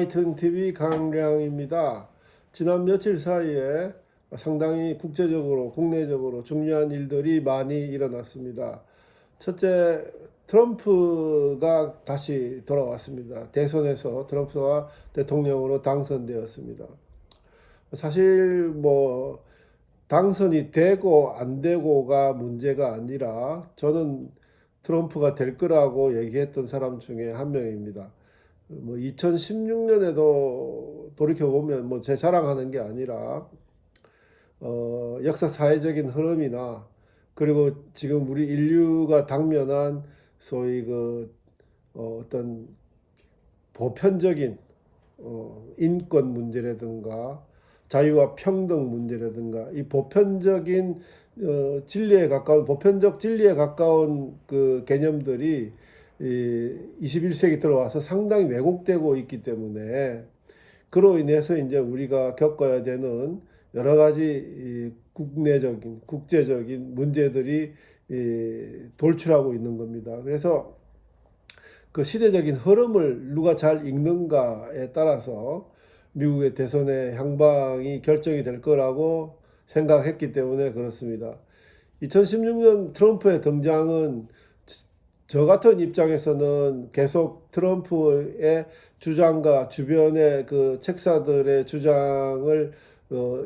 인라이튼 TV 강량입니다. 지난 며칠 사이에 상당히 국제적으로, 국내적으로 중요한 일들이 많이 일어났습니다. 첫째, 트럼프가 다시 돌아왔습니다. 대선에서 트럼프가 대통령으로 당선되었습니다. 사실 당선이 되고 안 되고가 문제가 아니라 저는 트럼프가 될 거라고 얘기했던 사람 중에 한 명입니다. 2016년에도 돌이켜보면 제 자랑하는 게 아니라 역사 사회적인 흐름이나 그리고 지금 우리 인류가 당면한 소위 어떤 보편적인 인권 문제라든가 자유와 평등 문제라든가 이 보편적인 진리에 가까운 보편적 진리에 가까운 그 개념들이 이 21세기 들어와서 상당히 왜곡되고 있기 때문에 그로 인해서 이제 우리가 겪어야 되는 여러 가지 국내적인 국제적인 문제들이 돌출하고 있는 겁니다. 그래서 그 시대적인 흐름을 누가 잘 읽는가에 따라서 미국의 대선의 향방이 결정이 될 거라고 생각했기 때문에 그렇습니다. 2016년 트럼프의 등장은 저 같은 입장에서는 계속 트럼프의 주장과 주변의 그 책사들의 주장을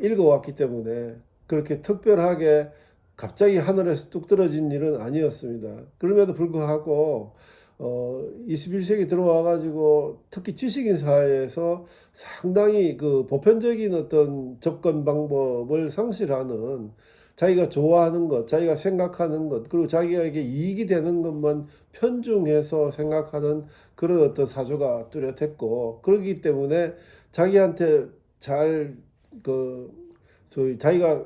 읽어왔기 때문에 그렇게 특별하게 갑자기 하늘에서 뚝 떨어진 일은 아니었습니다. 그럼에도 불구하고 21세기 들어와 가지고 특히 지식인 사회에서 상당히 그 보편적인 어떤 접근 방법을 상실하는 자기가 좋아하는 것, 자기가 생각하는 것, 그리고 자기에게 이익이 되는 것만 편중해서 생각하는 그런 어떤 사조가 뚜렷했고, 그렇기 때문에 자기한테 소위 자기가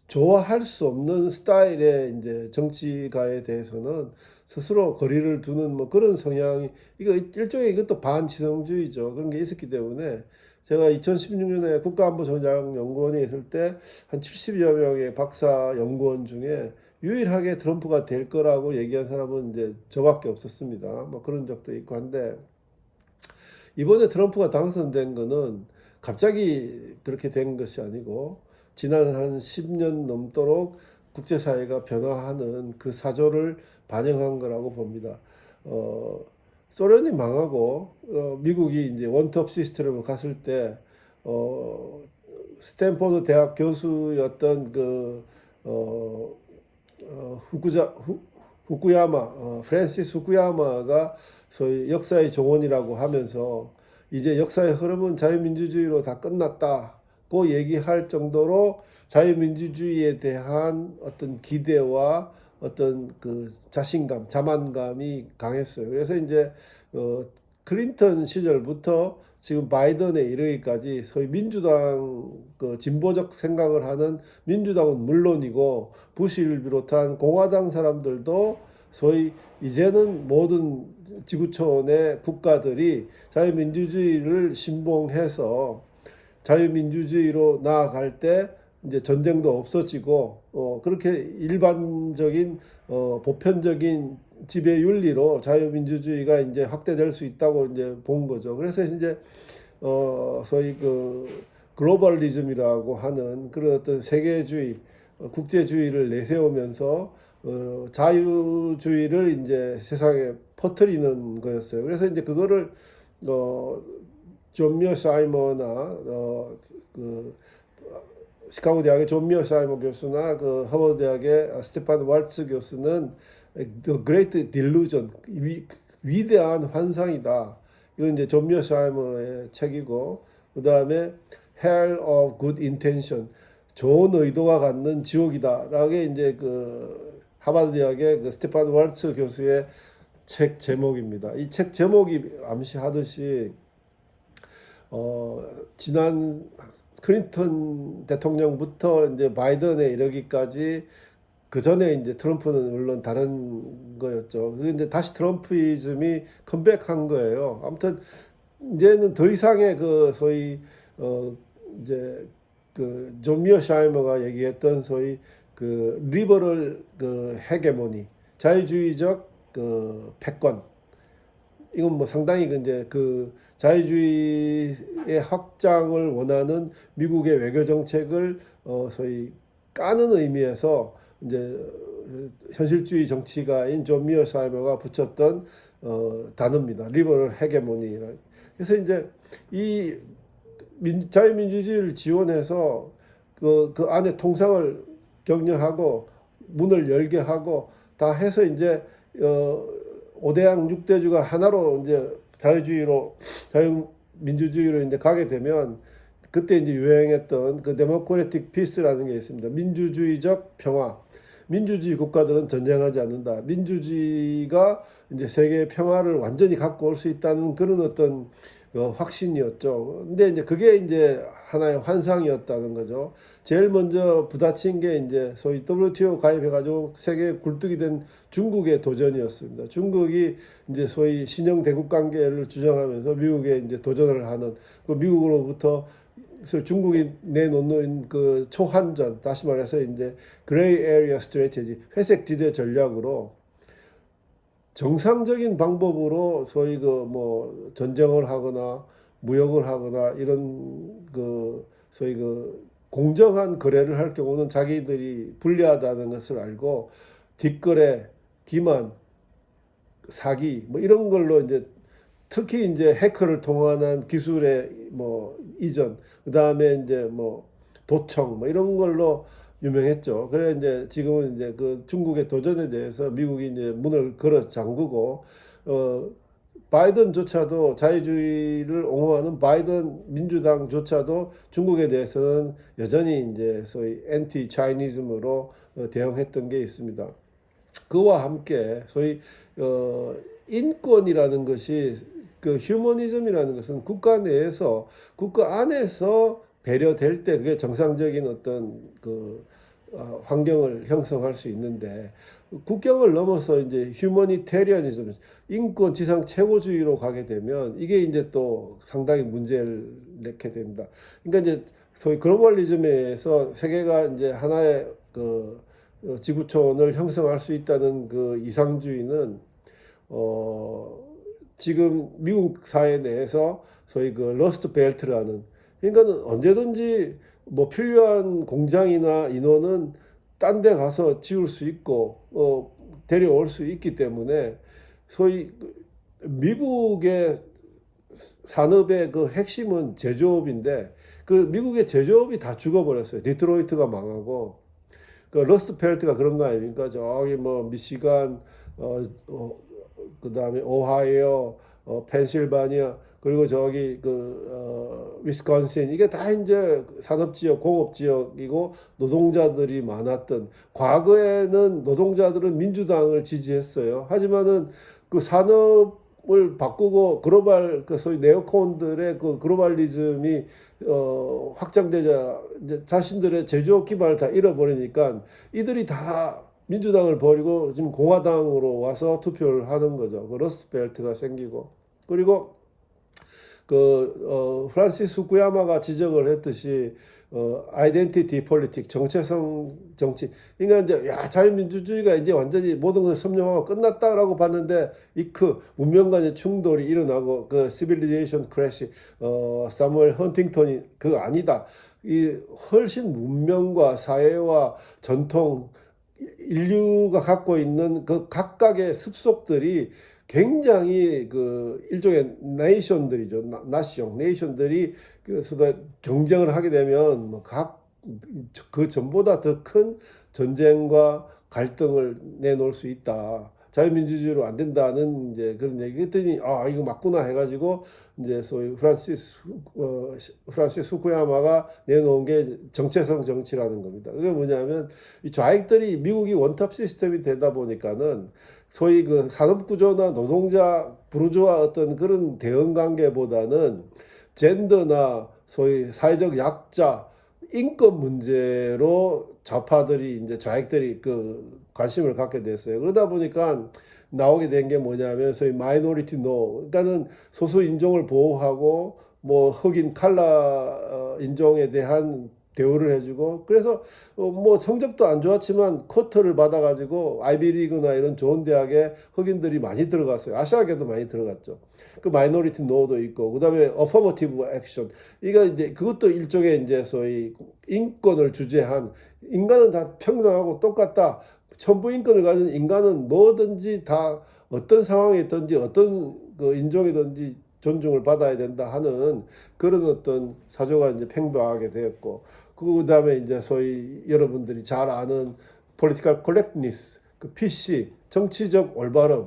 좋아할 수 없는 스타일의 이제 정치가에 대해서는 스스로 거리를 두는 그런 성향이, 이거 일종의 이것도 반지성주의죠. 그런 게 있었기 때문에 제가 2016년에 국가안보정책연구원에 있을 때 한 70여 명의 박사 연구원 중에 유일하게 트럼프가 될 거라고 얘기한 사람은 이제 저밖에 없었습니다. 그런 적도 있고 한데, 이번에 트럼프가 당선된 거는 갑자기 그렇게 된 것이 아니고 지난 한 10년 넘도록 국제사회가 변화하는 그 사조를 반영한 거라고 봅니다. 소련이 망하고 미국이 이제 원톱 시스템으로 갔을 때 스탠포드 대학 교수였던 후쿠야마 프랜시스 후쿠야마가 소위 역사의 종언이라고 하면서 이제 역사의 흐름은 자유민주주의로 다 끝났다고 얘기할 정도로 자유민주주의에 대한 어떤 기대와 어떤 그 자신감, 자만감이 강했어요. 그래서 이제 클린턴 시절부터 지금 바이든에 이르기까지 소위 민주당 그 진보적 생각을 하는 민주당은 물론이고 부시를 비롯한 공화당 사람들도 소위 이제는 모든 지구촌의 국가들이 자유민주주의를 신봉해서 자유민주주의로 나아갈 때 이제 전쟁도 없어지고 그렇게 일반적인 보편적인 지배 윤리로 자유민주주의가 이제 확대될 수 있다고 이제 본 거죠. 그래서 이제 소위 그 글로벌리즘이라고 하는 그런 어떤 세계주의, 국제주의를 내세우면서 자유주의를 이제 세상에 퍼뜨리는 거였어요. 그래서 이제 그거를 존 미어 사이먼이나 그 시카고 대학의 존 미어 사이먼 교수나 그 하버드 대학의 스테판 왈츠 교수는 The Great Delusion, 위대한 환상이다. 이건 이제 존 미어 사이먼의 책이고, 그 다음에 Hell of Good Intention, 좋은 의도가 갖는 지옥이다라고 이제 그 하버드 대학의 그 스테판 왈츠 교수의 책 제목입니다. 이 책 제목이 암시하듯이 지난 클린턴 대통령부터 이제 바이든에 이르기까지 그 전에 이제 트럼프는 물론 다른 거였죠. 그게 이제 다시 트럼프이즘이 컴백한 거예요. 아무튼 이제는 더 이상의 그 소위 이제 그 존 미어 샤이머가 얘기했던 소위 그 리버럴 그 헤게모니, 자유주의적 그 패권, 이건 뭐 상당히 이제 그 자유주의의 확장을 원하는 미국의 외교 정책을 소위 까는 의미에서 이제 현실주의 정치가인 존 미어사이머가 붙였던 단어입니다. 리버럴 헤게모니. 그래서 이제 이 자유민주주의를 지원해서 그 안에 통상을 격려하고 문을 열게 하고 다 해서 이제 5대양 6대주가 하나로 이제 자유민주주의로 이제 가게 되면 그때 이제 유행했던 그 데모크래틱 피스라는 게 있습니다. 민주주의적 평화. 민주주의 국가들은 전쟁하지 않는다. 민주주의가 이제 세계의 평화를 완전히 갖고 올 수 있다는 그런 어떤 확신이었죠. 근데 이제 그게 이제 하나의 환상이었다는 거죠. 제일 먼저 부딪힌 게 이제 소위 WTO 가입해가지고 세계 굴뚝이 된 중국의 도전이었습니다. 중국이 이제 소위 신형 대국 관계를 주장하면서 미국에 이제 도전을 하는 그 미국으로부터 그래서 중국이 내놓는 그 초한전, 다시 말해서 이제 그레이 에리어 스트래티지, 회색 지대 전략으로 정상적인 방법으로 소위 그 뭐 전쟁을 하거나 무역을 하거나 이런 그 소위 그 공정한 거래를 할 경우는 자기들이 불리하다는 것을 알고 뒷거래, 기만, 사기 뭐 이런 걸로 이제 특히 이제 해커를 통한 기술의 뭐 이전, 그 다음에 이제 뭐 도청 뭐 이런 걸로 유명했죠. 그래 이제 지금은 이제 그 중국의 도전에 대해서 미국이 이제 문을 걸어 잠그고 바이든조차도 자유주의를 옹호하는 바이든 민주당조차도 중국에 대해서는 여전히 이제 소위 엔티 차이니즘으로 대응했던 게 있습니다. 그와 함께 소위 인권이라는 것이 그 휴머니즘이라는 것은 국가 내에서 국가 안에서 배려될 때 그게 정상적인 어떤 그 환경을 형성할 수 있는데 국경을 넘어서 이제 휴머니테리아니즘 인권 지상 최고주의로 가게 되면 이게 이제 또 상당히 문제를 낳게 됩니다. 그러니까 이제 소위 글로벌리즘에서 세계가 이제 하나의 그 지구촌을 형성할 수 있다는 그 이상주의는 지금 미국 사회 내에서 소위 그 러스트 벨트라는 그러니까는 언제든지 뭐 필요한 공장이나 인원은 딴 데 가서 지을 수 있고 데려올 수 있기 때문에 소위 미국의 산업의 그 핵심은 제조업인데 그 미국의 제조업이 다 죽어버렸어요. 디트로이트가 망하고 그 러스트 벨트가 그런 거 아닙니까? 저기 뭐 미시간 그다음에 오하이오, 펜실바니아 그리고 저기 위스콘신 이게 다 이제 산업지역, 공업지역이고 노동자들이 많았던 과거에는 노동자들은 민주당을 지지했어요. 하지만은 그 산업을 바꾸고 글로벌 그 소위 네오콘들의 그 글로벌리즘이 확장되자 이제 자신들의 제조업 기반을 다 잃어버리니까 이들이 다 민주당을 버리고 지금 공화당으로 와서 투표를 하는 거죠. 그 러스트벨트가 생기고 그리고 프란시스 후쿠야마가 지적을 했듯이 아이덴티티 폴리틱 정체성 정치 그러니까 이제 자유민주주의가 이제 완전히 모든 것을 점령하고 끝났다라고 봤는데 문명 간의 충돌이 일어나고 그 시빌리제이션 크래시 사무엘 헌팅턴이 그거 아니다. 이 훨씬 문명과 사회와 전통 인류가 갖고 있는 그 각각의 습속들이 굉장히 그 일종의 네이션들이죠. 네이션들이 그래서 경쟁을 하게 되면 그 전보다 더 큰 전쟁과 갈등을 내놓을 수 있다. 자유민주주의로 안 된다는 이제 그런 얘기 했더니 이거 맞구나 해가지고 이제 소위 프란시스 후쿠야마가 내놓은 게 정체성 정치라는 겁니다. 그게 뭐냐면 이 좌익들이 미국이 원탑 시스템이 되다 보니까는 소위 그 산업구조나 노동자 부르주아 어떤 그런 대응 관계보다는 젠더나 소위 사회적 약자 인권 문제로 좌파들이 이제 좌익들이 그 관심을 갖게 됐어요. 그러다 보니까 나오게 된 게 뭐냐면 소위 마이너리티 노, 그러니까는 소수 인종을 보호하고 뭐 흑인 칼라 인종에 대한 대우를 해주고 그래서 뭐 성적도 안 좋았지만 쿼터를 받아가지고 아이비리그나 이런 좋은 대학에 흑인들이 많이 들어갔어요. 아시아계도 많이 들어갔죠. 그 마이너리티 노도 있고 그다음에 어퍼머티브 액션 이거 이제 그것도 일종의 이제 소위 인권을 주제한 인간은 다 평등하고 똑같다. 천부 인권을 가진 인간은 뭐든지 다 어떤 상황에 있든지 어떤 그 인종이든지 존중을 받아야 된다 하는 그런 어떤 사조가 이제 팽배하게 되었고 그 다음에 이제 소위 여러분들이 잘 아는 political correctness 그 PC 정치적 올바름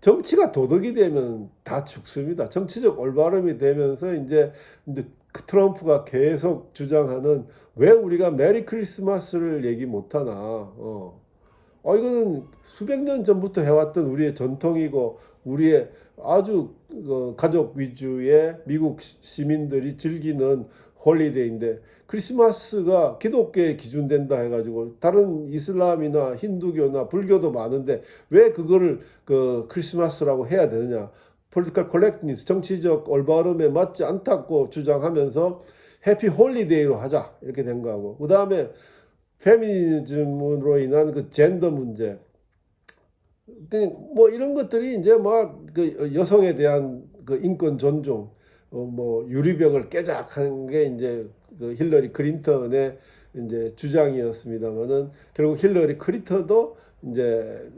정치가 도덕이 되면 다 죽습니다. 정치적 올바름이 되면서 이제 그 트럼프가 계속 주장하는 왜 우리가 메리 크리스마스를 얘기 못하나 이거는 수백 년 전부터 해왔던 우리의 전통이고 우리의 아주 가족 위주의 미국 시민들이 즐기는 홀리데이인데 크리스마스가 기독교에 기준된다 해가지고 다른 이슬람이나 힌두교나 불교도 많은데 왜 그거를 그 크리스마스라고 해야 되느냐? political correctness 정치적 올바름에 맞지 않다고 주장하면서 해피 홀리데이로 하자 이렇게 된 거고 그 다음에 페미니즘으로 인한 그 젠더 문제 뭐 이런 것들이 이제 막 그 여성에 대한 그 인권 존중 뭐 유리벽을 깨작한 게 이제 그 힐러리 클린턴의 이제 주장이었습니다만은 결국 힐러리 클린턴도 이제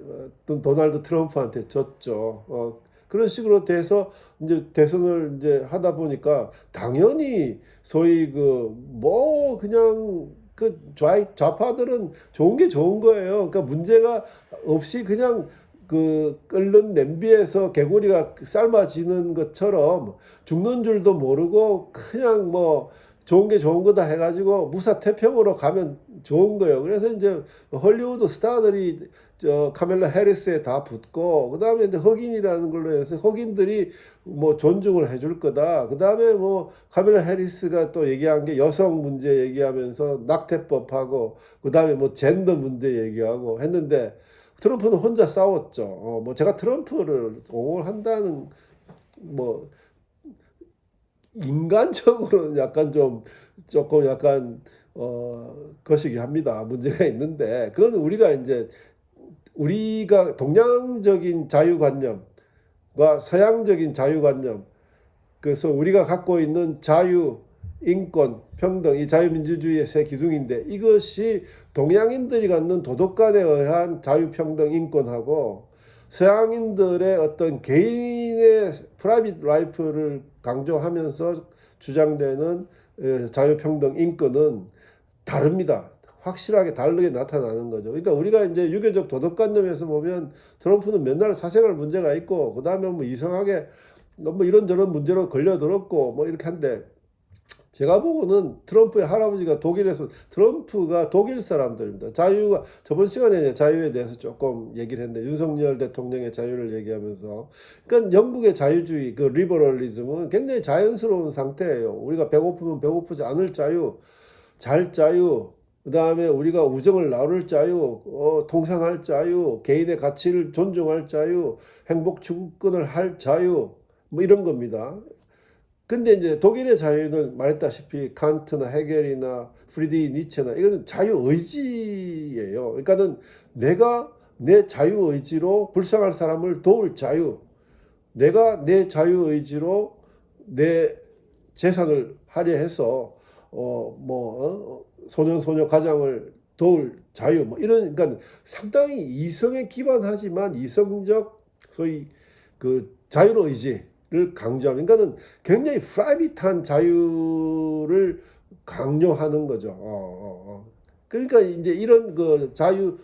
도널드 트럼프한테 졌죠. 그런 식으로 돼서 이제 대선을 이제 하다 보니까 당연히 소위 그 뭐 그냥 그 좌파들은 좋은 게 좋은 거예요. 그러니까 문제가 없이 그냥 그 끓는 냄비에서 개구리가 삶아지는 것처럼 죽는 줄도 모르고 그냥 뭐 좋은 게 좋은 거다 해가지고 무사태평으로 가면 좋은 거예요. 그래서 이제 헐리우드 스타들이 저 카멜라 해리스에 다 붙고 그다음에 이제 흑인이라는 걸로 해서 흑인들이 뭐 존중을 해줄 거다. 그다음에 뭐 카멜라 해리스가 또 얘기한 게 여성 문제 얘기하면서 낙태법하고 그다음에 뭐 젠더 문제 얘기하고 했는데 트럼프는 혼자 싸웠죠. 뭐 제가 트럼프를 옹호한다는 뭐 인간적으로는 약간 좀 조금 약간 거시기 합니다. 문제가 있는데 그건 우리가 동양적인 자유관념과 서양적인 자유관념 그래서 우리가 갖고 있는 자유, 인권, 평등 이 자유민주주의의 세 기둥인데 이것이 동양인들이 갖는 도덕관에 의한 자유평등 인권하고 서양인들의 어떤 개인의 프라이빗 라이프를 강조하면서 주장되는 자유평등 인권은 다릅니다. 확실하게 다르게 나타나는 거죠. 그러니까 우리가 이제 유교적 도덕관념에서 보면 트럼프는 맨날 사생활 문제가 있고 그 다음에 뭐 이상하게 뭐 이런저런 문제로 걸려들었고 뭐 이렇게 한데 제가 보고는 트럼프의 할아버지가 독일에서 트럼프가 독일 사람들입니다. 자유가 저번 시간에 자유에 대해서 조금 얘기를 했는데 윤석열 대통령의 자유를 얘기하면서 그러니까 영국의 자유주의 그 리버럴리즘은 굉장히 자연스러운 상태예요. 우리가 배고프면 배고프지 않을 자유, 잘 자유, 그 다음에 우리가 우정을 나눌 자유, 통상할 자유, 개인의 가치를 존중할 자유, 행복 추구권을 할 자유, 뭐 이런 겁니다. 근데 이제 독일의 자유는 말했다시피 칸트나 헤겔이나 프리드리히 니체나 이거는 자유의지예요. 그러니까는 내가 내 자유의지로 불쌍한 사람을 도울 자유, 내가 내 자유의지로 내 재산을 할애해서 소년 소녀 가장을 도울 자유 뭐 이런 그러니까 상당히 이성에 기반하지만 이성적 소위 그 자유의지를 강조하는 그러니까는 굉장히 프라이빗한 자유를 강요하는 거죠. 그러니까 이제 이런 그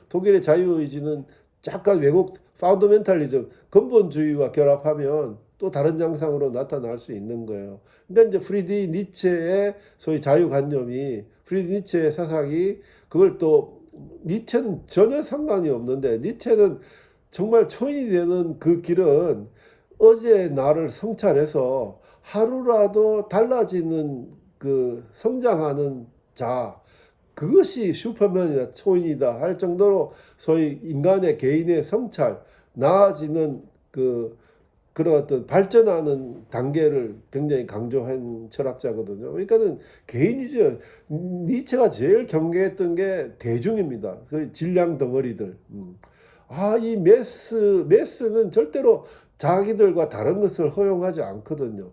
독일의 자유의지는 약간 외국 파운더멘탈리즘 근본주의와 결합하면 또 다른 양상으로 나타날 수 있는 거예요. 그러니까 이제 프리드리히 니체의 소위 자유관념이 프리드리히 니체의 사상이 그걸 또 니체는 전혀 상관이 없는데 니체는 정말 초인이 되는 그 길은 어제의 나를 성찰해서 하루라도 달라지는 그 성장하는 자 그것이 슈퍼맨이다 초인이다 할 정도로 소위 인간의 개인의 성찰 나아지는 그 그런 어떤 발전하는 단계를 굉장히 강조한 철학자거든요. 그러니까는 개인이죠. 니체가 제일 경계했던 게 대중입니다. 그 질량 덩어리들. 이 메스는 절대로 자기들과 다른 것을 허용하지 않거든요.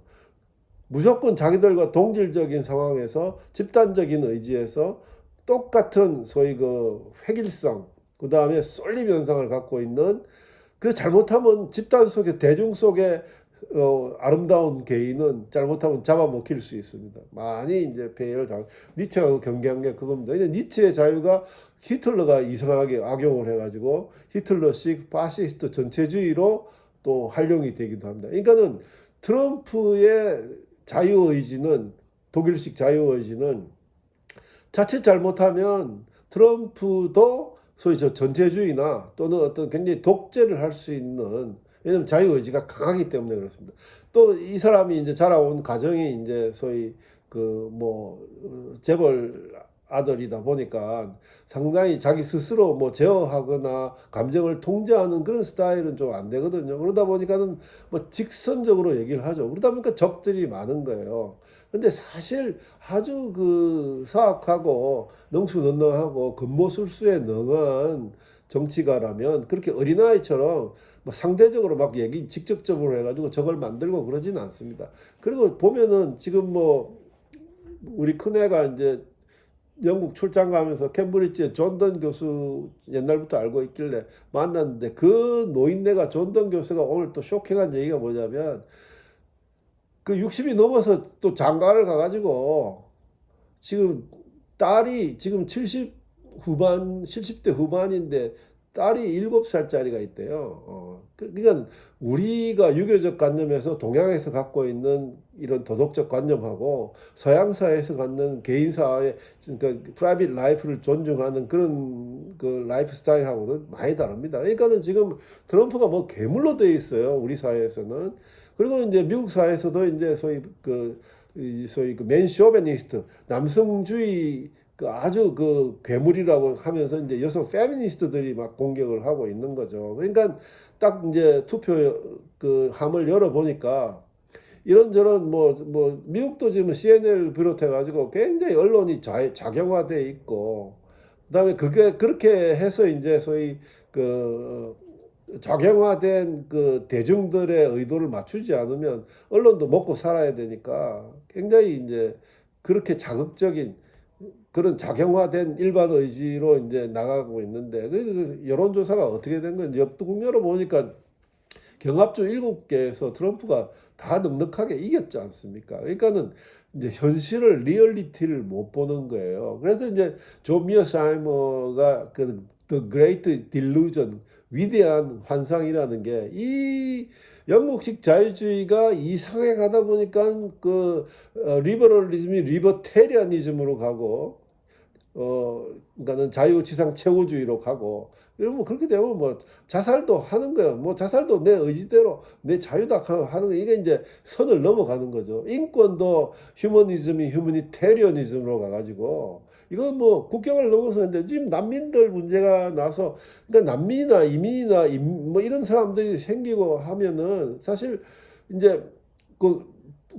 무조건 자기들과 동질적인 상황에서 집단적인 의지에서 똑같은 소위 그 획일성, 그 다음에 쏠림 현상을 갖고 있는, 그 잘못하면 집단 속에 대중 속에 아름다운 개인은 잘못하면 잡아먹힐 수 있습니다. 많이 이제 폐해를 당. 니체하고 경계한 게 그겁니다. 이제 니체의 자유가 히틀러가 이상하게 악용을 해가지고 히틀러식 파시스트 전체주의로 또 활용이 되기도 합니다. 그러니까는 트럼프의 자유의지는, 독일식 자유의지는 자칫 잘못하면 트럼프도 소위 저 전체주의나 또는 어떤 굉장히 독재를 할 수 있는, 왜냐면 자유의지가 강하기 때문에 그렇습니다. 또 이 사람이 이제 자라온 가정이 이제 소위 그 뭐 재벌 아들이다 보니까 상당히 자기 스스로 뭐 제어하거나 감정을 통제하는 그런 스타일은 좀 안 되거든요. 그러다 보니까는 뭐 직선적으로 얘기를 하죠. 그러다 보니까 적들이 많은 거예요. 근데 사실 아주 그 사악하고 능수능란하고 급모술수에 능한 정치가라면 그렇게 어린아이처럼 뭐 상대적으로 막 얘기 직접적으로 해가지고 적을 만들고 그러지는 않습니다. 그리고 보면은 지금 뭐 우리 큰애가 이제 영국 출장 가면서 캠브리지에 존던 교수 옛날부터 알고 있길래 만났는데, 그 노인네가 존던 교수가 오늘 또 쇼킹한 얘기가 뭐냐면, 그 60이 넘어서 또 장가를 가가지고 지금 딸이 지금 70대 후반인데 딸이 7살짜리가 있대요. 그러니까 우리가 유교적 관념에서 동양에서 갖고 있는 이런 도덕적 관념하고 서양 사회에서 갖는 개인사의, 그러니까 프라이빗 라이프를 존중하는 그런 그 라이프 스타일하고는 많이 다릅니다. 그러니까는 지금 트럼프가 뭐 괴물로 되어 있어요, 우리 사회에서는. 그리고 이제 미국 사회에서도 이제 소위 그 맨쇼베니스트, 남성주의 그 아주 그 괴물이라고 하면서 이제 여성 페미니스트들이 막 공격을 하고 있는 거죠. 그러니까 딱 이제 투표 그 함을 열어보니까 이런저런 미국도 지금 CNN을 비롯해 가지고 굉장히 언론이 작용화돼 있고, 그다음에 그게 그렇게 해서 이제 소위 그 작용화된 그 대중들의 의도를 맞추지 않으면 언론도 먹고 살아야 되니까 굉장히 이제 그렇게 자극적인 그런 작용화된 일반 의지로 이제 나가고 있는데, 그래서 여론조사가 어떻게 된 건지 역두국 열어보니까 경합주 7개에서 트럼프가 다 넉넉하게 이겼지 않습니까? 그러니까는 이제 현실을, 리얼리티를 못 보는 거예요. 그래서 이제 존 미어사이머가 그 The Great Delusion, 위대한 환상이라는 게, 이 영국식 자유주의가 이상해 가다 보니까 그 리버럴리즘이 리버테리아니즘으로 가고, 그러니까는 자유지상 최고주의로 가고, 이러면 그렇게 되면 뭐 자살도 하는 거예요. 뭐 자살도 내 의지대로 내 자유다 하는 거, 이게 이제 선을 넘어가는 거죠. 인권도 휴머니즘이 휴머니테리언이즘으로 가가지고, 이건 뭐 국경을 넘어서는데 지금 난민들 문제가 나서, 그러니까 난민이나 이민이나 뭐 이런 사람들이 생기고 하면은 사실 이제 그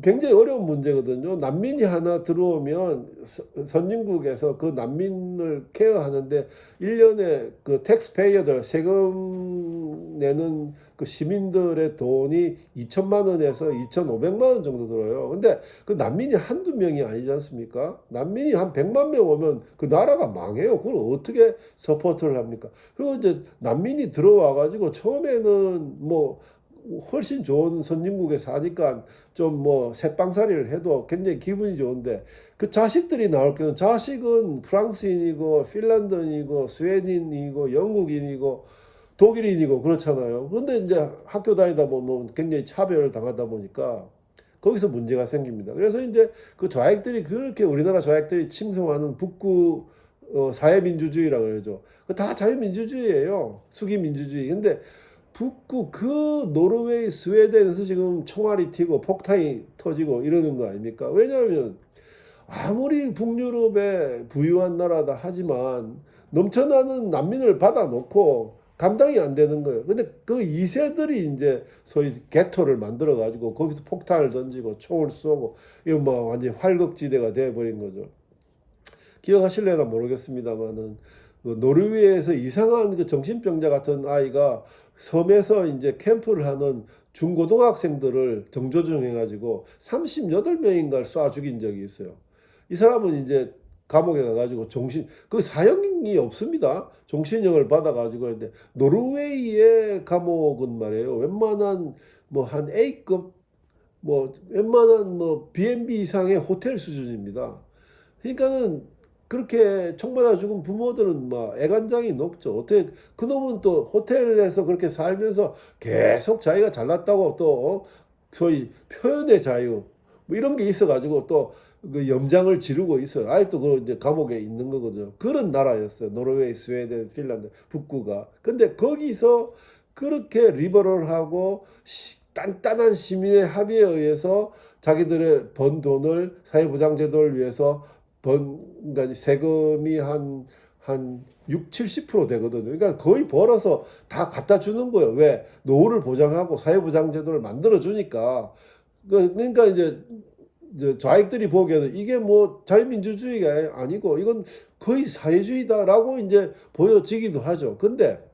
굉장히 어려운 문제거든요. 난민이 하나 들어오면 선진국에서 그 난민을 케어하는데 1년에 그 텍스페이어들, 세금 내는 그 시민들의 돈이 2천만 원에서 2,500만 원 정도 들어요. 근데 그 난민이 한두 명이 아니지 않습니까? 난민이 한 100만 명 오면 그 나라가 망해요. 그걸 어떻게 서포트를 합니까? 그리고 이제 난민이 들어와 가지고 처음에는 뭐 훨씬 좋은 선진국에 사니까 좀 뭐 새빵살이를 해도 굉장히 기분이 좋은데, 그 자식들이 나올 경우, 자식은 프랑스인이고 핀란드인이고 스웨덴인이고 영국인이고 독일인이고 그렇잖아요. 그런데 이제 학교 다니다 보면 굉장히 차별을 당하다 보니까 거기서 문제가 생깁니다. 그래서 이제 그 좌익들이, 그렇게 우리나라 좌익들이 칭송하는 북구 사회민주주의라고 그러죠. 다 자유민주주의예요. 수기민주주의. 근데 북구 그 노르웨이, 스웨덴에서 지금 총알이 튀고 폭탄이 터지고 이러는 거 아닙니까? 왜냐하면 아무리 북유럽의 부유한 나라다 하지만 넘쳐나는 난민을 받아놓고 감당이 안 되는 거예요. 근데 그 2세들이 이제 소위 개토를 만들어 가지고 거기서 폭탄을 던지고 총을 쏘고 이거 뭐 완전히 활극지대가 돼 버린 거죠. 기억하실래나 모르겠습니다만은 그 노르웨이에서 이상한 그 정신병자 같은 아이가 섬에서 이제 캠프를 하는 중고등학생들을 정조준해 가지고 38명인가를 쏴 죽인 적이 있어요. 이 사람은 이제 감옥에 가가지고 그 사형이 없습니다. 종신형을 받아가지고 했는데, 노르웨이의 감옥은 말이에요. 웬만한 뭐 한 A급, 뭐 웬만한 뭐 B&B 이상의 호텔 수준입니다. 그러니까는 그렇게 총 맞아 죽은 부모들은 막 애간장이 녹죠. 어떻게 그놈은 또 호텔에서 그렇게 살면서 계속 자기가 잘났다고 또 소위 표현의 자유 뭐 이런 게 있어가지고 또 그 염장을 지르고 있어요. 아직도 그 이제 감옥에 있는 거거든요. 그런 나라였어요. 노르웨이, 스웨덴, 핀란드, 북구가. 근데 거기서 그렇게 리버럴하고 단단한 시민의 합의에 의해서 자기들의 번 돈을 사회보장제도를 위해서 그러니까 세금이 한 6, 70% 되거든요. 그러니까 거의 벌어서 다 갖다 주는 거예요. 왜? 노후를 보장하고 사회보장제도를 만들어 주니까. 그러니까 이제 좌익들이 보기에는 이게 뭐 자유민주주의가 아니고 이건 거의 사회주의다라고 이제 보여지기도 하죠. 근데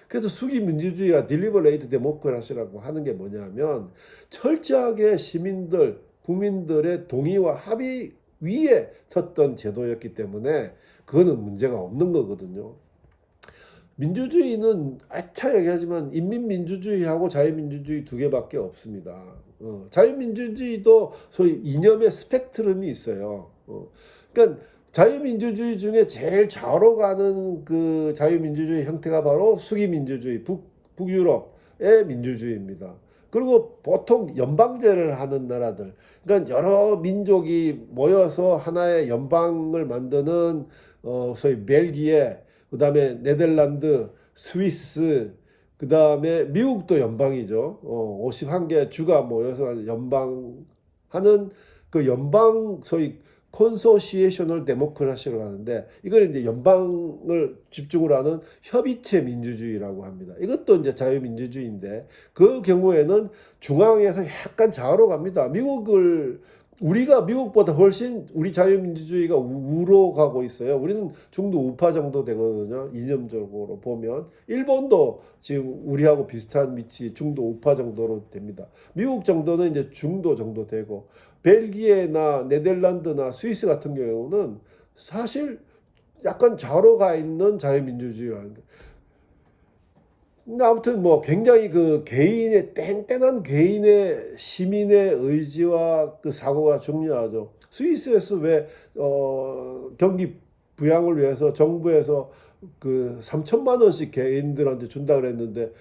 그래서 수기민주주의가 딜리버레이트 데모크라시라고 하는 게 뭐냐면 철저하게 시민들, 국민들의 동의와 합의 위에 섰던 제도였기 때문에 그거는 문제가 없는 거거든요. 민주주의는 아차 얘기하지만 인민민주주의하고 자유민주주의 두 개밖에 없습니다. 자유민주주의도 소위 이념의 스펙트럼이 있어요. 그러니까 자유민주주의 중에 제일 좌로 가는 그 자유민주주의 형태가 바로 수기민주주의, 북유럽의 민주주의입니다. 그리고 보통 연방제를 하는 나라들, 그러니까 여러 민족이 모여서 하나의 연방을 만드는 소위 벨기에, 그 다음에 네덜란드, 스위스, 그 다음에 미국도 연방이죠. 51개 주가 모여서 연방하는 그 연방 소위 콘소시에이셔널 데모크라시라고 하는데, 이걸 이제 연방을 집중으로 하는 협의체 민주주의라고 합니다. 이것도 이제 자유민주주의인데 그 경우에는 중앙에서 약간 좌우로 갑니다. 우리가 미국보다 훨씬 우리 자유민주주의가 우로 가고 있어요. 우리는 중도 우파 정도 되거든요. 이념적으로 보면. 일본도 지금 우리하고 비슷한 위치 중도 우파 정도로 됩니다. 미국 정도는 이제 중도 정도 되고, 벨기에나 네덜란드나 스위스 같은 경우는 사실 약간 좌로 가 있는 자유민주주의라는 게. 근데 아무튼 뭐 굉장히 그 개인의 땡땡한 개인의 시민의 의지와 그 사고가 중요하죠. 스위스에서 왜 경기 부양을 위해서 정부에서 그 3천만 원씩 개인들한테 준다 그랬는데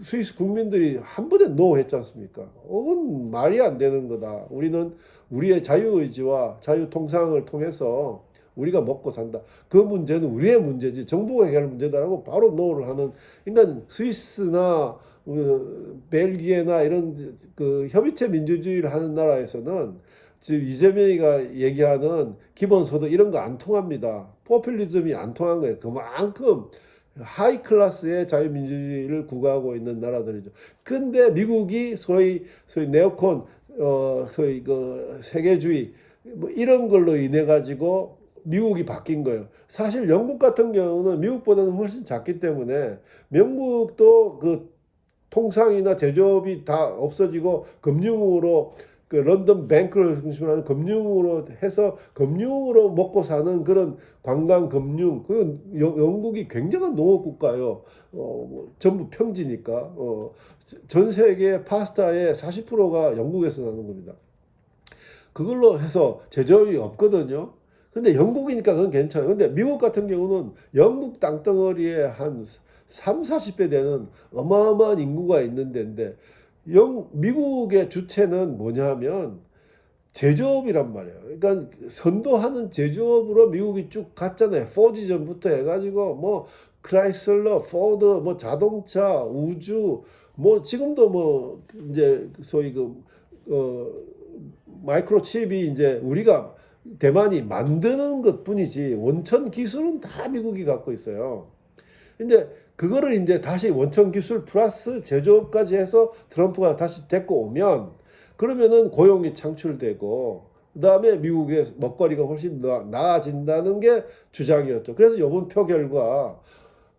스위스 국민들이 한 번에 노 했지 않습니까? 그건 말이 안 되는 거다. 우리는 우리의 자유의지와 자유통상을 통해서 우리가 먹고 산다. 그 문제는 우리의 문제지 정부가 해결할 문제다라고 바로 노를 하는. 그러니까 스위스나 벨기에나 이런 그 협의체 민주주의를 하는 나라에서는 지금 이재명이가 얘기하는 기본소득 이런 거 안 통합니다. 포퓰리즘이 안 통한 거예요. 그만큼 하이 클래스의 자유민주주의를 구가하고 있는 나라들이죠. 근데 미국이 소위 네오콘, 소위 그 세계주의 뭐 이런 걸로 인해 가지고 미국이 바뀐 거예요. 사실 영국 같은 경우는 미국보다는 훨씬 작기 때문에 영국도 그 통상이나 제조업이 다 없어지고 금융으로 그 런던 뱅크를 중심으로 하는 금융으로 해서 금융으로 먹고 사는 그런 관광 금융, 그 영국이 굉장한 농업 국가예요. 전부 평지니까. 전 세계 파스타의 40%가 영국에서 나는 겁니다. 그걸로 해서 제조업이 없거든요. 근데 영국이니까 그건 괜찮아요. 근데 미국 같은 경우는 영국 땅덩어리에 한 3, 40배 되는 어마어마한 인구가 있는 데인데, 미국의 주체는 뭐냐면 제조업이란 말이에요. 그러니까 선도하는 제조업으로 미국이 쭉 갔잖아요. 포지 전부터 해가지고 뭐 크라이슬러, 포드, 뭐 자동차, 우주, 뭐 지금도 뭐 이제 소위 마이크로칩이 이제 우리가 대만이 만드는 것 뿐이지 원천 기술은 다 미국이 갖고 있어요. 근데 그거를 이제 다시 원천 기술 플러스 제조업까지 해서 트럼프가 다시 데리고 오면 그러면은 고용이 창출되고 그다음에 미국의 먹거리가 훨씬 나아진다는 게 주장이었죠. 그래서 이번 표결과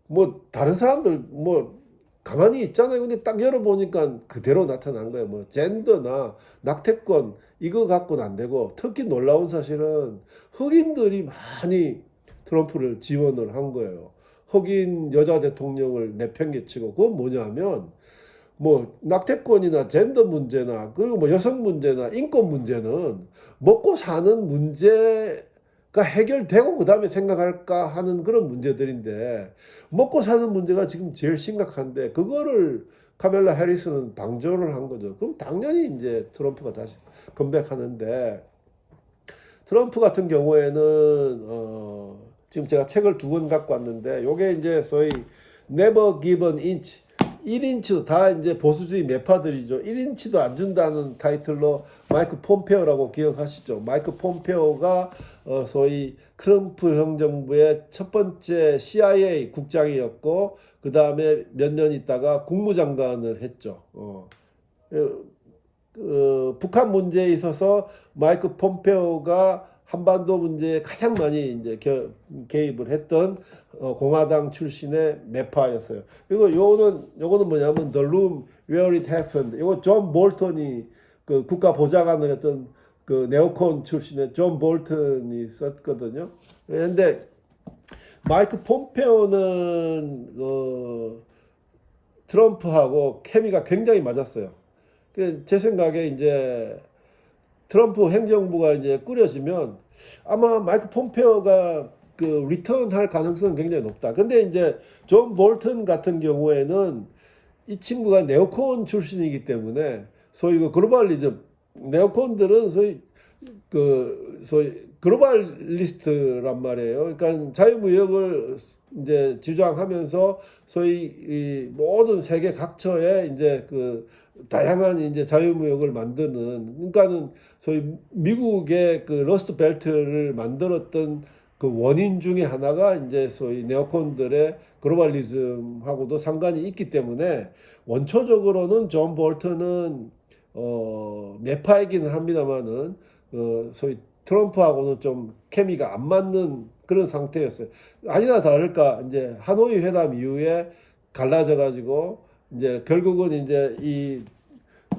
뭐 다른 사람들 뭐 가만히 있잖아요. 근데 딱 열어보니까 그대로 나타난 거예요. 뭐 젠더나 낙태권 이거 갖고는 안 되고 특히 놀라운 사실은 흑인들이 많이 트럼프를 지원을 한 거예요. 흑인 여자 대통령을 내팽개치고 그건 뭐냐면 뭐 낙태권이나 젠더 문제나 그리고 뭐 여성 문제나 인권 문제는 먹고 사는 문제가 해결되고 그다음에 생각할까 하는 그런 문제들인데 먹고 사는 문제가 지금 제일 심각한데 그거를 카멜라 해리스는 방조를 한 거죠. 그럼 당연히 이제 트럼프가 다시 컴백하는데 트럼프 같은 경우에는 지금 제가 책을 2권 갖고 왔는데 요게 이제 소위 Never Give an Inch 1인치도 다 이제 보수주의 매파들이죠. 1인치도 안 준다는 타이틀로 마이크 폼페오라고 기억하시죠? 마이크 폼페오가 소위 트럼프 행정부의 첫 번째 CIA 국장이었고 그 다음에 몇 년 있다가 국무장관을 했죠. 북한 문제에 있어서 마이크 폼페오가 한반도 문제에 가장 많이 이제 개입을 했던 공화당 출신의 매파였어요. 그리고 요거는 뭐냐면 The Room Where It Happened. 이거 존 볼턴이 그 국가 보좌관을 했던 그 네오콘 출신의 존 볼턴이 썼거든요. 그런데 마이크 폼페오는 트럼프하고 케미가 굉장히 맞았어요. 제 생각에 이제 트럼프 행정부가 이제 꾸려지면 아마 마이크 폼페오가 그 리턴할 가능성은 굉장히 높다. 근데 이제 존 볼턴 같은 경우에는 이 친구가 네오콘 출신이기 때문에 소위 그 글로벌리즘 네오콘들은 소위 글로벌리스트란 말이에요. 그러니까 자유무역을 이제 주장하면서 소위 이 모든 세계 각처에 이제 그 다양한 이제 자유무역을 만드는 그러니까는 소위 미국의 그 러스트 벨트를 만들었던 그 원인 중에 하나가 이제 소위 네오콘들의 글로벌리즘하고도 상관이 있기 때문에 원초적으로는 존 볼턴은 매파이기는 합니다만은 소위 트럼프하고는 좀 케미가 안 맞는 그런 상태였어요. 아니나 다를까 이제 하노이 회담 이후에 갈라져 가지고 이제 결국은 이제 이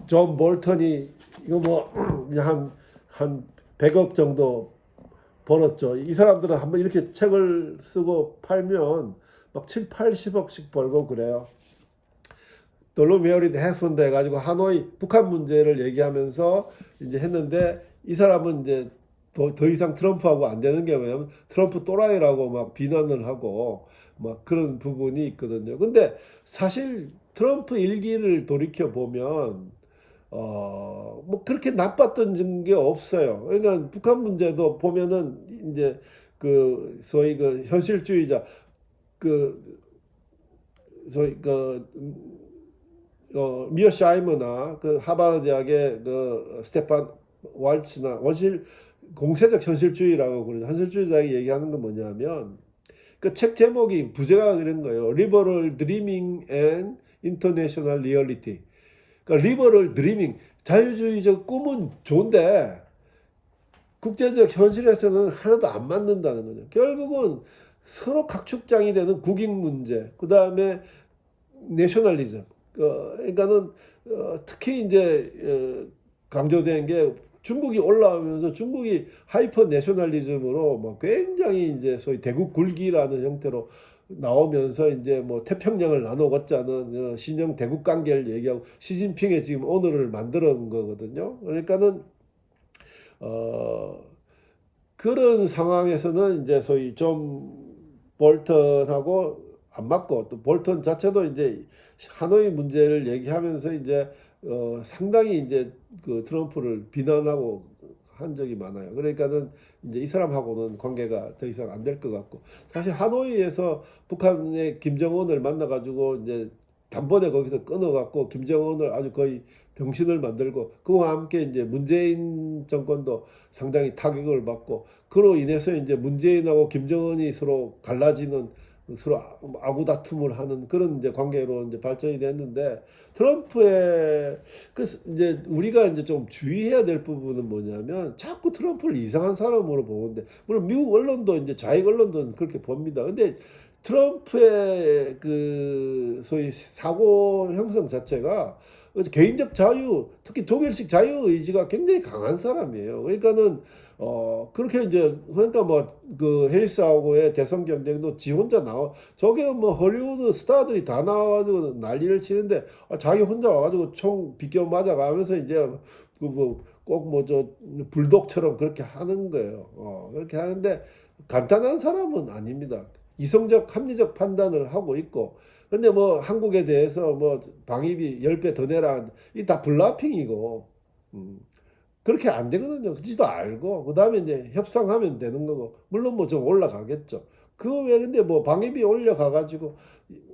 존 볼턴이 이거 뭐 한 100억 정도 벌었죠. 이 사람들은 한번 이렇게 책을 쓰고 팔면 막 7, 80억씩 벌고 그래요. 돌로 메어리드 해픈드 해가지고 하노이 북한 문제를 얘기하면서 이제 했는데 이 사람은 이제 더 이상 트럼프하고 안 되는 게 뭐냐면 트럼프 또라이라고 막 비난을 하고 막 그런 부분이 있거든요. 근데 사실 트럼프 일기를 돌이켜 보면 뭐 그렇게 나빴던 게 없어요. 그러니까 북한 문제도 보면은 이제 그 소위 그 현실주의자 그 소위 그 미어 샤이머나 그 하버드 대학의 그 스테판 왈츠나 공세적 현실주의라고 그러죠. 현실주의자가 얘기하는 건 뭐냐면 그 책 제목이 부제가 그런 거예요. Liberal Dreaming and International Reality. 그러니까 리버럴 드리밍 자유주의적 꿈은 좋은데 국제적 현실에서는 하나도 안 맞는다는 거죠. 결국은 서로 각축장이 되는 국익 문제, 그 다음에 내셔널리즘. 그러니까는 특히 이제 강조된 게 중국이 올라오면서 중국이 하이퍼 내셔널리즘으로 뭐 굉장히 이제 소위 대국 굴기라는 형태로 나오면서 이제 뭐 태평양을 나눠 걷자는 신형 대국 관계를 얘기하고 시진핑의 지금 오늘을 만드는 거거든요. 그러니까는 그런 상황에서는 이제 소위 좀 볼턴하고 안 맞고 또 볼턴 자체도 이제 하노이 문제를 얘기하면서 이제 상당히 이제 그 트럼프를 비난하고 한 적이 많아요. 그러니까는 이제 이 사람하고는 관계가 더 이상 안 될 것 같고 사실 하노이에서 북한의 김정은을 만나가지고 이제 단번에 거기서 끊어갖고 김정은을 아주 거의 병신을 만들고 그와 함께 이제 문재인 정권도 상당히 타격을 받고 그로 인해서 이제 문재인하고 김정은이 서로 갈라지는 서로 아구다툼을 하는 그런 이제 관계로 이제 발전이 됐는데 트럼프의 그 이제 우리가 이제 좀 주의해야 될 부분은 뭐냐면 자꾸 트럼프를 이상한 사람으로 보는데 물론 미국 언론도 이제 자익 언론도 그렇게 봅니다. 근데 트럼프의 그 소위 사고 형성 자체가 개인적 자유, 특히 독일식 자유 의지가 굉장히 강한 사람이에요. 그러니까는 그렇게 이제 그러니까 뭐 그 해리스하고의 대선 경쟁도 지 혼자 나와 저기는 뭐 헐리우드 스타들이 다 나와가지고 난리를 치는데 자기 혼자 와가지고 총 비껴 맞아가면서 이제 그 뭐 꼭 뭐 저 불독처럼 그렇게 하는 거예요. 그렇게 하는데 간단한 사람은 아닙니다. 이성적 합리적 판단을 하고 있고 근데 뭐 한국에 대해서 뭐 방위비 10배 더 내라 이 다 블라핑이고 음, 그렇게 안 되거든요. 그지도 알고 그다음에 이제 협상하면 되는 거고 물론 뭐 좀 올라가겠죠. 그 외에 근데 뭐 방위비 올려가 가지고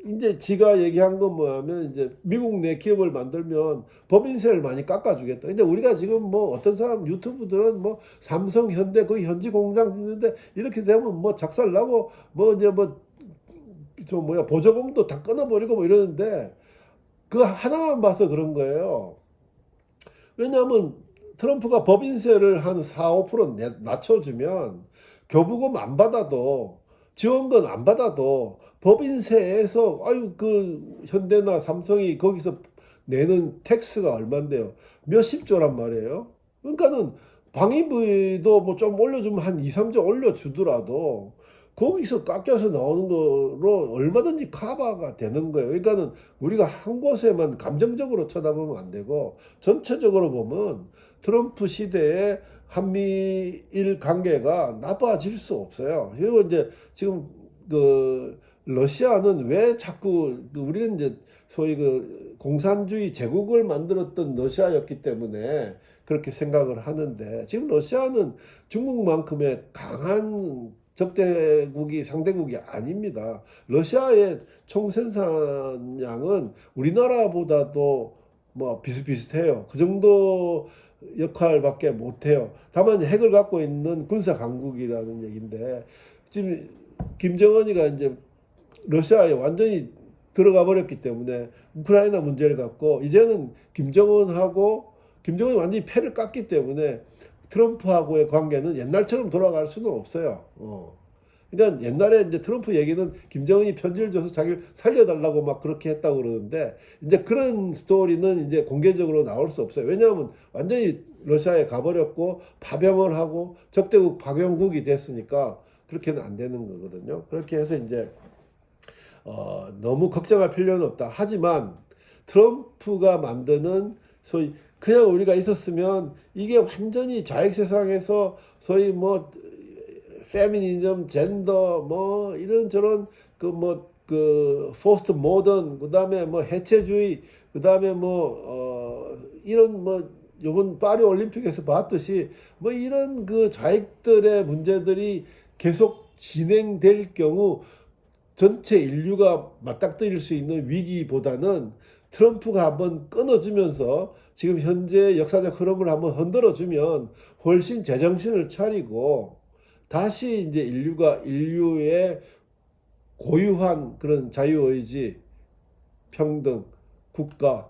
이제 지가 얘기한 건 뭐냐면 이제 미국 내 기업을 만들면 법인세를 많이 깎아주겠다. 근데 우리가 지금 뭐 어떤 사람 유튜브들은 뭐 삼성, 현대 거의 현지 공장 짓는데 이렇게 되면 뭐 작살 나고 뭐 이제 뭐 저 뭐야 보조금도 다 끊어버리고 뭐 이러는데 그 하나만 봐서 그런 거예요. 왜냐하면 트럼프가 법인세를 한 4, 5% 낮춰주면 교부금 안 받아도 지원금 안 받아도 법인세에서 아유 그 현대나 삼성이 거기서 내는 텍스가 얼만데요? 몇십 조란 말이에요. 그러니까는 방위비도 뭐 좀 올려주면 한 2, 3조 올려주더라도 거기서 깎여서 나오는 거로 얼마든지 커버가 되는 거예요. 그러니까는 우리가 한 곳에만 감정적으로 쳐다보면 안 되고 전체적으로 보면 트럼프 시대에 한미일 관계가 나빠질 수 없어요. 그리고 이제 지금 그 러시아는 왜 자꾸 우리는 이제 소위 그 공산주의 제국을 만들었던 러시아였기 때문에 그렇게 생각을 하는데 지금 러시아는 중국만큼의 강한 적대국이 상대국이 아닙니다. 러시아의 총생산량은 우리나라보다도 뭐 비슷비슷해요. 그 정도 역할밖에 못해요. 다만 핵을 갖고 있는 군사 강국이라는 얘기인데 지금 김정은이가 이제 러시아에 완전히 들어가 버렸기 때문에 우크라이나 문제를 갖고 이제는 김정은이 완전히 패를 깠기 때문에 트럼프하고의 관계는 옛날처럼 돌아갈 수는 없어요. 그러니까 옛날에 이제 트럼프 얘기는 김정은이 편지를 줘서 자기를 살려달라고 막 그렇게 했다고 그러는데 이제 그런 스토리는 이제 공개적으로 나올 수 없어요. 왜냐하면 완전히 러시아에 가버렸고 파병을 하고 적대국 파병국이 됐으니까 그렇게는 안 되는 거거든요. 그렇게 해서 이제 너무 걱정할 필요는 없다. 하지만 트럼프가 만드는 소위 그냥 우리가 있었으면 이게 완전히 자익 세상에서 소위 뭐 페미니즘, 젠더 뭐 이런저런 그 뭐 그 포스트 모던 그다음에 뭐 해체주의 그다음에 뭐 이런 뭐 요번 파리 올림픽에서 봤듯이 뭐 이런 그 자익들의 문제들이 계속 진행될 경우 전체 인류가 맞닥뜨릴 수 있는 위기보다는 트럼프가 한번 끊어주면서 지금 현재 역사적 흐름을 한번 흔들어주면 훨씬 제정신을 차리고 다시 이제 인류의 고유한 그런 자유의지, 평등, 국가,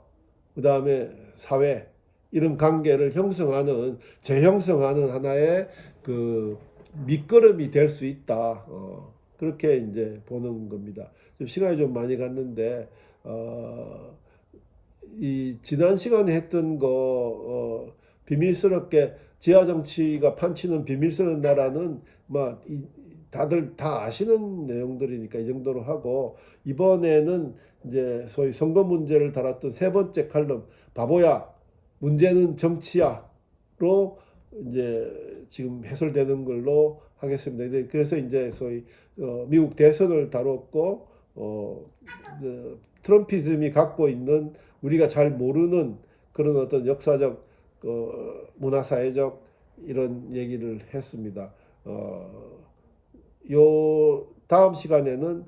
그 다음에 사회 이런 관계를 형성하는 재형성하는 하나의 그 밑거름이 될 수 있다. 그렇게 이제 보는 겁니다. 좀 시간이 좀 많이 갔는데 이 지난 시간에 했던 거 비밀스럽게 지하 정치가 판치는 비밀스러운 나라는 막 다들 다 아시는 내용들이니까 이 정도로 하고 이번에는 이제 소위 선거 문제를 다뤘던 세 번째 칼럼 바보야 문제는 정치야로 이제 지금 해설되는 걸로 하겠습니다. 그래서 이제 소위 미국 대선을 다뤘고 그 트럼피즘이 갖고 있는 우리가 잘 모르는 그런 어떤 역사적 문화사회적 이런 얘기를 했습니다. 요 다음 시간에는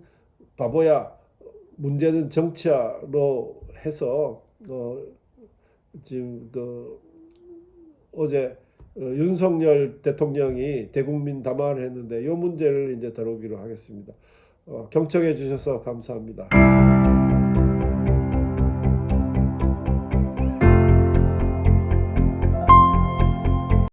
바보야 문제는 정치야로 해서 지금 그 어제 윤석열 대통령이 대국민 담화를 했는데 이 문제를 이제 다루기로 하겠습니다. 경청해 주셔서 감사합니다.